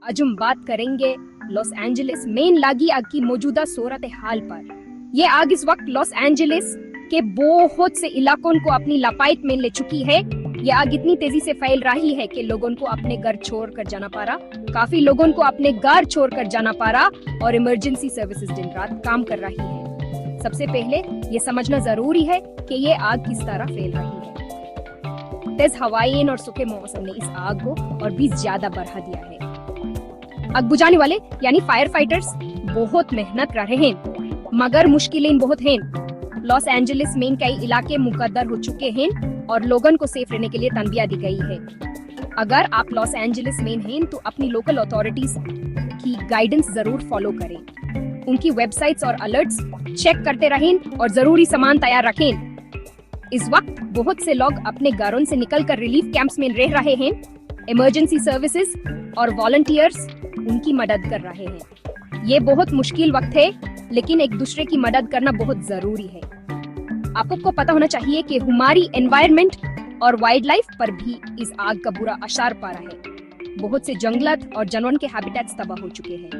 आज हम बात करेंगे लॉस एंजलिस में लागी आग की मौजूदा सूरत हाल पर। ये आग इस वक्त लॉस एंजलिस के बहुत से इलाकों को अपनी लपेट में ले चुकी है। ये आग इतनी तेजी से फैल रही है कि लोगों को अपने घर छोड़कर जाना पड़ रहा, काफी लोगों को अपने घर छोड़कर जाना पड़ रहा और इमरजेंसी सर्विसेज दिन रात काम कर रही है। सबसे पहले ये समझना जरूरी है कि ये आग किस तरह फैल रही है। तेज हवाएं और सूखे मौसम ने इस आग को और भी ज्यादा बढ़ा दिया है। आग बुझाने वाले यानी फायर फाइटर्स बहुत मेहनत कर रहे हैं, मगर मुश्किलें बहुत हैं। लॉस एंजलिस में कई इलाके मुकद्दर हो चुके हैं और लोगों को सेफ रहने के लिए तनबीह दी गई है। अगर आप लॉस एंजलिस में हैं तो अपनी लोकल अथॉरिटीज की गाइडेंस जरूर फॉलो करें। उनकी वेबसाइट्स और अलर्ट्स चेक करते रहें और जरूरी सामान तैयार रखें। इस वक्त बहुत से लोग अपने घरों से निकलकर रिलीफ कैंप्स में रह रहे हैं। इमरजेंसी सर्विसेज और वॉलंटियर्स उनकी मदद कर रहे हैं। ये बहुत मुश्किल वक्त है, लेकिन एक दूसरे की मदद करना बहुत जरूरी है। आपको पता होना चाहिए कि हमारी एनवायरनमेंट और वाइल्ड लाइफ पर भी इस आग का बुरा असर पड़ा है। बहुत से जंगलात और जानवरों के हैबिटेट्स तबाह हो चुके हैं।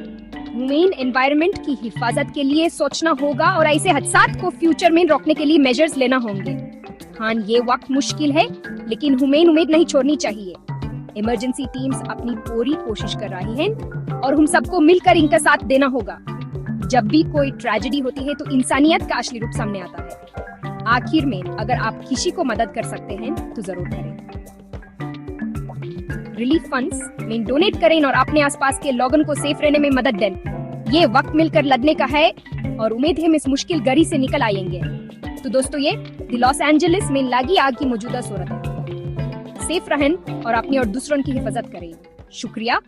ह्यूमन एनवायरनमेंट की हिफाजत के लिए सोचना होगा और ऐसे हादसात को फ्यूचर में रोकने के लिए मेजर्स लेना होंगे। हाँ, ये वक्त मुश्किल है, लेकिन हमें उम्मीद नहीं छोड़नी चाहिए। इमरजेंसी टीम्स अपनी पूरी कोशिश कर रही हैं और हम सबको मिलकर इनका साथ देना होगा। जब भी कोई ट्रेजेडी होती है तो इंसानियत का असली रूप सामने आता है। आखिर में अगर आप किसी को मदद कर सकते हैं तो जरूर करें। रिलीफ फंड्स में डोनेट करें और अपने आसपास के लोगों को सेफ रहने में मदद दें। ये वक्त मिलकर लड़ने का है और उम्मीद है हम इस मुश्किल घड़ी से निकल आएंगे। तो दोस्तों, ये लॉस एंजलिस में लगी आग की मौजूदा सूरत है। सेफ रहें और अपनी और दूसरों की हिफाजत करें। शुक्रिया।